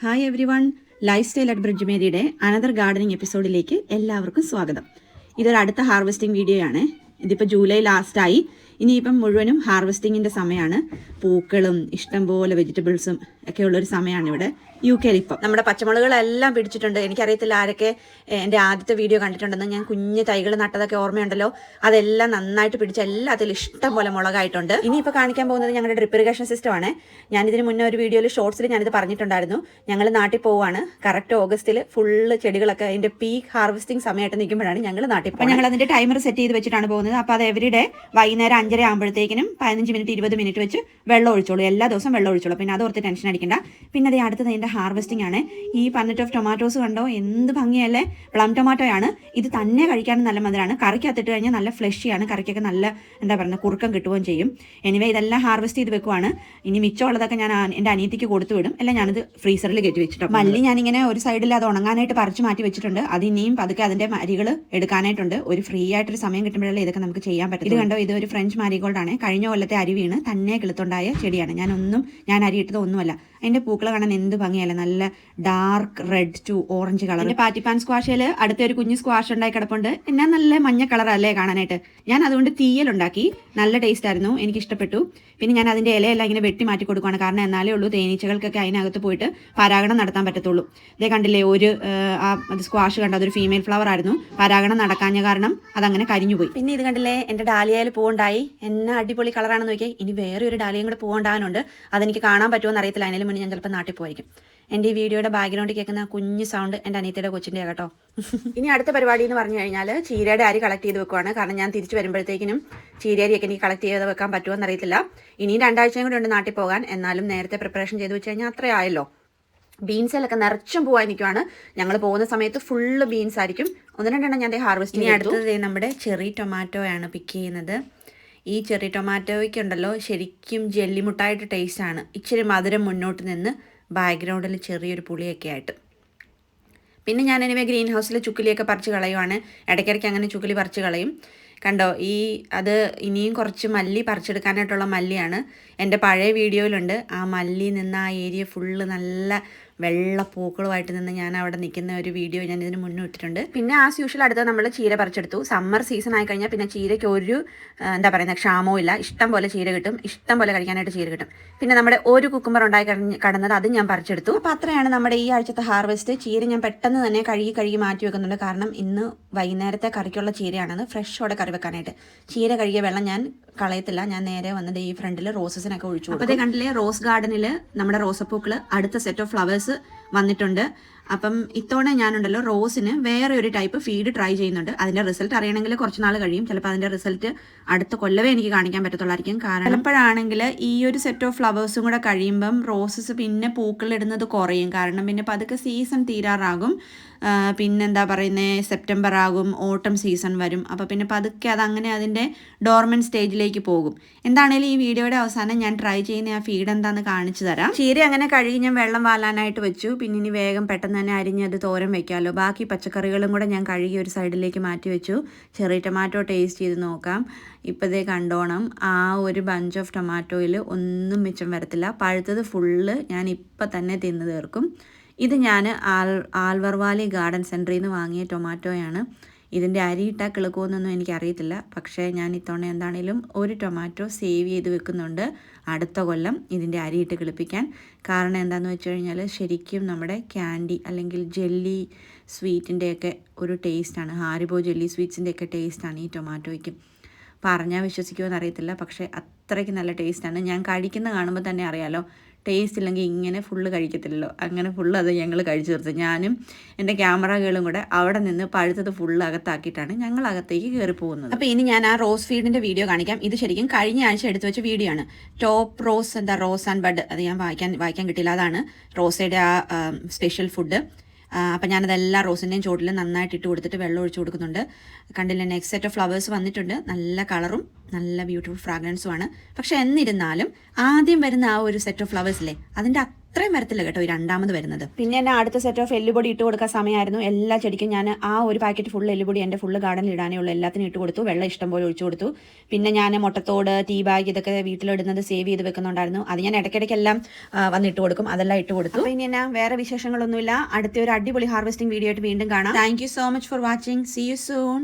Hi everyone, life style at bridge മേരിയുടെ another gardening എപ്പിസോഡിലേക്ക് എല്ലാവർക്കും സ്വാഗതം. ഇതൊരു അടുത്ത ഹാർവെസ്റ്റിംഗ് വീഡിയോ ആണ്. ഇതിപ്പോൾ ജൂലൈ ലാസ്റ്റായി. ഇനിയിപ്പം മുഴുവനും ഹാർവെസ്റ്റിങ്ങിൻ്റെ സമയമാണ്. പൂക്കളും ഇഷ്ടംപോലെ വെജിറ്റബിൾസും ഒക്കെ ഉള്ളൊരു സമയമാണ് ഇവിടെ യൂക്കേലിപ്പം. നമ്മുടെ പച്ചമുളകുകളെല്ലാം പിടിച്ചിട്ടുണ്ട്. എനിക്കറിയത്തില്ല ആരൊക്കെ എൻ്റെ ആദ്യത്തെ വീഡിയോ കണ്ടിട്ടുണ്ടെന്ന്. ഞാൻ കുഞ്ഞ് തൈകൾ നട്ടതൊക്കെ ഓർമ്മയുണ്ടല്ലോ. അതെല്ലാം നന്നായിട്ട് പിടിച്ച് എല്ലാത്തിലും ഇഷ്ടം പോലെ മുളകായിട്ടുണ്ട്. ഇനിയിപ്പോൾ കാണിക്കാൻ പോകുന്നത് ഞങ്ങളുടെ ഡ്രിപ്പ് ഇറിഗേഷൻ സിസ്റ്റമാണ്. ഞാനിതിന് മുന്നേ ഒരു വീഡിയോയിൽ ഷോർട്സിൽ ഞാനിത് പറഞ്ഞിട്ടുണ്ടായിരുന്നു. ഞങ്ങൾ നാട്ടിൽ പോവുകയാണ്. കറക്റ്റ് ഓഗസ്റ്റിൽ ഫുള്ള് ചെടികളൊക്കെ അതിൻ്റെ പീക്ക് ഹാർവെസ്റ്റിംഗ് സമയമായിട്ട് നിൽക്കുമ്പോഴാണ് ഞങ്ങൾ നാട്ടിൽ പോകുന്നത്. ഞങ്ങൾ അതിൻ്റെ ടൈമർ സെറ്റ് ചെയ്ത് വെച്ചിട്ടാണ് പോകുന്നത്. അപ്പോൾ അത് എവരിഡേ വൈകുന്നേരം 5:30 ആകുമ്പോഴത്തേക്കിനും 15 മിനിറ്റ് 20 മിനിറ്റ് വെച്ച് വെള്ളം ഒഴിച്ചോളൂ. എല്ലാ ദിവസവും വെള്ളം ഒഴിച്ചോളൂ. പിന്നെ അതോർത്ത് ടെൻഷൻ അടിക്കണ്ട. പിന്നെ അതേ അടുത്തത് അതിൻ്റെ ഹാർവെസ്റ്റിംഗ് ആണ്. ഈ പന്നറ്റ് ഓഫ് ടൊമാറ്റോസ് കണ്ടോ, എന്ത് ഭംഗിയല്ലേ. പ്ലം ടൊമാറ്റോയാണ്. ഇത് തന്നെ കഴിക്കാനും നല്ല മധുരമാണ്. കറിക്കകത്തിട്ട് കഴിഞ്ഞാൽ നല്ല ഫ്ലഷിയാണ്. കറിക്കൊക്കെ നല്ല എന്താ പറയുക കുറുക്കം കിട്ടുകയും ചെയ്യും. എനിവേ ഇതെല്ലാം ഹാർവെസ്റ്റ് ചെയ്ത് വെക്കുവാണ്. ഇനി മിച്ചമുള്ളതൊക്കെ ഞാൻ എൻ്റെ അനിയത്തിക്ക് കൊടുത്തു വിടും. അല്ല ഞാനത് ഫ്രീസറിൽ കയറ്റി വെച്ചിട്ടുണ്ട്. മല്ലി ഞാനിങ്ങനെ ഒരു സൈഡിൽ അത് ഉണങ്ങാനായിട്ട് പറിച്ച് മാറ്റി വെച്ചിട്ടുണ്ട്. അത് ഇനിയും പതുക്കെ അതിൻ്റെ അരികൾ എടുക്കാനായിട്ടുണ്ട്. ഒരു ഫ്രീ ആയിട്ടൊരു സമയം കിട്ടുമ്പോഴല്ലേ ഇതൊക്കെ നമുക്ക് ചെയ്യാൻ പറ്റും. ഇത് കണ്ടോ, ഇത് ഒരു ഫ്രഞ്ച് മാരിഗോൾഡ് ആണ്. കഴിഞ്ഞ കൊല്ലത്തെ അരി വീണ് തന്നെ കിളുത്തുണ്ടായ ചെടിയാണ്. ഞാൻ അരിയിട്ടത് ഒന്നുമല്ല. അതിൻ്റെ പൂക്കൾ കാണാൻ എന്ത് ഭംഗിയല്ല. നല്ല dark red to orange colour. എൻ്റെ പാറ്റിപ്പാൻ സ്ക്വാഷിൽ അടുത്തൊരു കുഞ്ഞ് സ്ക്വാഷ് ഉണ്ടായി കിടപ്പുണ്ട്. എന്നാ നല്ല മഞ്ഞ കളറല്ലേ കാണാനായിട്ട്. ഞാൻ അതുകൊണ്ട് തീയലുണ്ടാക്കി. നല്ല ടേസ്റ്റ് ആയിരുന്നു, എനിക്ക് ഇഷ്ടപ്പെട്ടു. പിന്നെ ഞാൻ അതിൻ്റെ ഇലയെല്ലാം ഇങ്ങനെ വെട്ടി മാറ്റി കൊടുക്കുകയാണ്. കാരണം എന്നാലേ ഉള്ളൂ തേനീച്ചകൾക്കൊക്കെ അതിനകത്ത് പോയിട്ട് പരാഗണം നടത്താൻ പറ്റത്തുള്ളൂ. ഇതേ കണ്ടില്ലേ, അത് സ്ക്വാഷ് കണ്ടോ, അതൊരു ഫീമെയിൽ ഫ്ലവർ ആയിരുന്നു. പരാഗണം നടക്കാഞ്ഞ കാരണം അതങ്ങനെ കരിഞ്ഞുപോയി. പിന്നെ ഇത് കണ്ടില്ലേ, എൻ്റെ ഡാലിയയിൽ പൂവുണ്ടായി. എന്നാ അടിപൊളി കളറാണെന്ന് നോക്കിയാൽ. ഇനി വേറെ ഒരു ഡാലിയും കൂടെ പൂവുണ്ടാകാനുണ്ട്. അതെനിക്ക് കാണാൻ പറ്റുമോ അറിയത്തില്ല. അതിന് മുന്നേ ഞാൻ ചിലപ്പോൾ നാട്ടിൽ പോയിരിക്കും. എൻ്റെ ഈ വീഡിയോയുടെ ബാക്ക്ഗ്രൗണ്ടിൽ കേൾക്കുന്ന കുഞ്ഞ് സൗണ്ട് എൻ്റെ അനിയത്തിയുടെ കൊച്ചിൻ്റെ കേട്ടോ. ഇനി അടുത്ത പരിപാടി എന്ന് പറഞ്ഞു കഴിഞ്ഞാൽ ചീരയുടെ അരി കളക്ട് ചെയ്ത് വെക്കുവാണ്. കാരണം ഞാൻ തിരിച്ചു വരുമ്പോഴത്തേക്കിനും ചീരയരിയൊക്കെ എനിക്ക് കളക്ട് ചെയ്ത് വെക്കാൻ പറ്റുമോ എന്നറിയത്തില്ല. ഇനിയും 2 ആഴ്ചയും കൂടി ഉണ്ട് നാട്ടിൽ പോകാൻ. എന്നാലും നേരത്തെ പ്രിപ്പറേഷൻ ചെയ്ത് വെച്ച് കഴിഞ്ഞാൽ അത്രയായല്ലോ. ബീൻസിലൊക്കെ നിറച്ചും പോകാൻ നിൽക്കുവാണ്. ഞങ്ങൾ പോകുന്ന സമയത്ത് ഫുള്ള് ബീൻസ് ആയിരിക്കും. 1-2 ഞാൻ ഹാർവെസ്റ്റ്. ഇനി അടുത്തത് നമ്മുടെ ചെറി ടൊമാറ്റോയാണ് പിക്ക് ചെയ്യുന്നത്. ഈ ചെറി ടൊമാറ്റോയ്ക്കുണ്ടല്ലോ ശരിക്കും ജെല്ലിമുട്ടായിട്ട് ടേസ്റ്റാണ്. ഇച്ചിരി മധുരം മുന്നോട്ട് നിന്ന് ബാക്ക്ഗ്രൗണ്ടിൽ ചെറിയൊരു പുളിയൊക്കെ ആയിട്ട്. പിന്നെ ഞാൻ എനിവേ ഗ്രീൻ ഹൗസിൽ ചുക്കിലിയൊക്കെ പറിച്ച് കളയുവാണ്. ഇടയ്ക്കിടയ്ക്ക് അങ്ങനെ ചുക്കിലി പറിച്ച് കളയും. കണ്ടോ, അത് ഇനിയും കുറച്ച് മല്ലി പറിച്ചെടുക്കാനായിട്ടുള്ള മല്ലിയാണ്. എൻ്റെ പഴയ വീഡിയോയിലുണ്ട്. ആ മല്ലി നിന്ന് ആ ഏരിയ ഫുള്ള് നല്ല വെള്ള പൂക്കളുമായിട്ട് നിന്ന് ഞാൻ അവിടെ നിൽക്കുന്ന ഒരു വീഡിയോ ഞാൻ ഇതിന് മുന്നേ ഇട്ടിട്ടുണ്ട്. പിന്നെ ആസ് യൂഷ്വൽ അടുത്ത് നമ്മൾ ചീര പറിച്ചെടുത്തു. സമ്മർ സീസൺ ആയി കഴിഞ്ഞാൽ പിന്നെ ചീരയ്ക്ക് ഒരു എന്താ പറയുക ക്ഷാമവും ഇല്ല. ഇഷ്ടം പോലെ ചീര കിട്ടും. ഇഷ്ടം പോലെ കഴിക്കാനായിട്ട് ചീര കിട്ടും. പിന്നെ നമ്മുടെ ഒരു കുക്കുമ്പർ ഉണ്ടായി കടന്നത് അത് ഞാൻ പറിച്ചെടുത്തു. അപ്പോൾ അത്രയാണ് നമ്മുടെ ഈ ആഴ്ചത്തെ ഹാർവെസ്റ്റ്. ചീര ഞാൻ പെട്ടെന്ന് തന്നെ കഴുകി മാറ്റി വെക്കുന്നുണ്ട്. കാരണം ഇന്ന് വൈകുന്നേരത്തെ കറിക്കുള്ള ചീരയാണത്. ഫ്രഷോടെ കറി വെക്കാനായിട്ട്. ചീര കഴുകിയ വെള്ളം ഞാൻ കളയത്തില്ല. ഞാൻ നേരെ വന്നത് ഈ ഫ്രണ്ടിൽ റോസസിനൊക്കെ ഒഴിച്ചു. അപ്പോൾ അതേ കണ്ടില്ലേ, റോസ് ഗാർഡനിൽ നമ്മുടെ റോസപ്പൂക്കൾ അടുത്ത സെറ്റ് ഓഫ് ഫ്ലവേഴ്സ് വന്നിട്ടുണ്ട്. അപ്പം ഇത്തവണ ഞാനുണ്ടല്ലോ റോസിന് വേറെ ഒരു ടൈപ്പ് ഫീഡ് ട്രൈ ചെയ്യുന്നുണ്ട്. അതിൻ്റെ റിസൾട്ട് അറിയണമെങ്കിൽ കുറച്ച് നാൾ കഴിയും. ചിലപ്പോൾ അതിൻ്റെ റിസൾട്ട് അടുത്ത കൊല്ലവേ എനിക്ക് കാണിക്കാൻ പറ്റത്തുള്ളായിരിക്കും. കാരണം ചിലപ്പോഴാണെങ്കിൽ ഈ ഒരു സെറ്റ് ഓഫ് ഫ്ലവേഴ്സും കൂടെ കഴിയുമ്പം റോസസ് പിന്നെ പൂക്കളിടുന്നത് കുറയും. കാരണം പിന്നെ പതുക്കെ സീസൺ തീരാറാകും. പിന്നെന്താ പറയുന്നത്, സെപ്റ്റംബർ ആകും, ഓട്ടം സീസൺ വരും. അപ്പോൾ പിന്നെ പതുക്കെ അതങ്ങനെ അതിൻ്റെ ഡോർമൻ സ്റ്റേജിലേക്ക് പോകും. എന്താണേലും ഈ വീഡിയോയുടെ അവസാനം ഞാൻ ട്രൈ ചെയ്യുന്ന ആ ഫീഡ് എന്താണെന്ന് കാണിച്ചു തരാം. ചീര അങ്ങനെ കഴുകി ഞാൻ വെള്ളം വാലാനായിട്ട് വെച്ചു. പിന്നെ ഇനി വേഗം പെട്ടെന്ന് തന്നെ അരിഞ്ഞത് തോരൻ വെക്കാമല്ലോ. ബാക്കി പച്ചക്കറികളും കൂടെ ഞാൻ കഴുകി ഒരു സൈഡിലേക്ക് മാറ്റി വെച്ചു. ചെറിയ ടൊമാറ്റോ ടേസ്റ്റ് ചെയ്ത് നോക്കാം. ഇപ്പോഴേ കണ്ടോണം, ആ ഒരു ബഞ്ച് ഓഫ് ടൊമാറ്റോയിൽ ഒന്നും മിച്ചം വരത്തില്ല. പഴുത്തത് ഫുള്ള് ഞാൻ ഇപ്പം തന്നെ തിന്ന് തീർക്കും. ഇത് ഞാൻ ആൽവർ വാലി ഗാർഡൻ സെൻറ്ററിൽ നിന്ന് വാങ്ങിയ ടൊമാറ്റോയാണ്. ഇതിൻ്റെ അരിയിട്ടാൽ കിളുക്കുമെന്നൊന്നും എനിക്കറിയത്തില്ല. പക്ഷേ ഞാൻ ഇത്തവണ എന്താണേലും ഒരു ടൊമാറ്റോ സേവ് ചെയ്ത് വെക്കുന്നുണ്ട് അടുത്ത കൊല്ലം ഇതിൻ്റെ അരിയിട്ട് കിളിപ്പിക്കാൻ. കാരണം എന്താണെന്ന് വെച്ച് കഴിഞ്ഞാൽ ശരിക്കും നമ്മുടെ ക്യാൻഡി അല്ലെങ്കിൽ ജെല്ലി സ്വീറ്റിൻ്റെയൊക്കെ ഒരു ടേസ്റ്റാണ്. ഹാരിബോ ജെല്ലി സ്വീറ്റ്സിൻ്റെയൊക്കെ ടേസ്റ്റാണ് ഈ ടൊമാറ്റോയ്ക്ക്. പറഞ്ഞാൽ വിശ്വസിക്കുമോ എന്നറിയത്തില്ല. പക്ഷേ അത്രയ്ക്ക് നല്ല ടേസ്റ്റാണ്. ഞാൻ കഴിക്കുന്ന കാണുമ്പോൾ തന്നെ അറിയാമല്ലോ. ടേസ്റ്റ് ഇല്ലെങ്കിൽ ഇങ്ങനെ ഫുള്ള് കഴിക്കത്തില്ലല്ലോ. അങ്ങനെ ഫുള്ള് അത് ഞങ്ങൾ കഴിച്ചു തീർത്തു. ഞാനും എൻ്റെ ക്യാമറകളും കൂടെ അവിടെ നിന്ന് പഴുത്തത് ഫുള്ള് അകത്താക്കിയിട്ടാണ് ഞങ്ങൾ അകത്തേക്ക് കയറി പോകുന്നത്. അപ്പോൾ ഇനി ഞാൻ ആ റോസ് ഫീഡിൻ്റെ വീഡിയോ കാണിക്കാം. ഇത് ശരിക്കും കഴിഞ്ഞ ആഴ്ച എടുത്തു വെച്ച വീഡിയോ ആണ്. Top rose rose and bud. അത് ഞാൻ വായിക്കാൻ കിട്ടിയില്ല. അതാണ് റോസയുടെ ആ സ്പെഷ്യൽ ഫുഡ്. അപ്പം ഞാനതെല്ലാം റോസിൻ്റെയും ചോട്ടിൽ നന്നായിട്ട് ഇട്ട് കൊടുത്തിട്ട് വെള്ളം ഒഴിച്ചു കൊടുക്കുന്നുണ്ട്. കണ്ടില്ല, നെക്സ്റ്റ് സെറ്റ് ഓഫ് ഫ്ലവേഴ്സ് വന്നിട്ടുണ്ട്. നല്ല കളറും നല്ല ബ്യൂട്ടിഫുൾ ഫ്രാഗ്രൻസുമാണ്. പക്ഷെ എന്നിരുന്നാലും ആദ്യം വരുന്ന ആ ഒരു സെറ്റ് ഓഫ് ഫ്ലവേഴ്സില്ലേ, അതിൻ്റെ ഇത്രയും വരത്തില്ല കേട്ടോ ഈ രണ്ടാമത് വരുന്നത്. പിന്നെ ഞാൻ അടുത്ത സെറ്റ് ഓഫ് എല്ലുപൊടി ഇട്ട് കൊടുക്കാൻ സമയമായിരുന്നു. എല്ലാ ചെടിക്കും ഞാൻ ആ ഒരു പാക്കറ്റ് ഫുൾ എല്ലുപൊടി എൻ്റെ ഫുള്ള് ഗാർഡനിൽ ഇടാനേ ഉള്ളൂ. എല്ലാത്തിനും ഇട്ട് കൊടുത്തു. വെള്ളം ഇഷ്ടം പോലെ ഒഴിച്ചു കൊടുത്തു. പിന്നെ ഞാൻ മുട്ടത്തോട്, ടീ ബാഗ് ഇതൊക്കെ വീട്ടിലിടുന്നത് സേവ് ചെയ്ത് വെക്കുന്നുണ്ടായിരുന്നു. അത് ഞാൻ ഇടയ്ക്കിടയ്ക്കെല്ലാം വന്നിട്ട് കൊടുക്കും. അതെല്ലാം ഇട്ട് കൊടുത്തു. അപ്പോൾ ഇനി എന്നാ വേറെ വിശേഷങ്ങളൊന്നുമില്ല. അടുത്ത ഒരു അടിപൊളി ഹാർവെസ്റ്റിംഗ് വീഡിയോ ആയിട്ട് വീണ്ടും കാണാം. Thank you so much for watching. See you soon.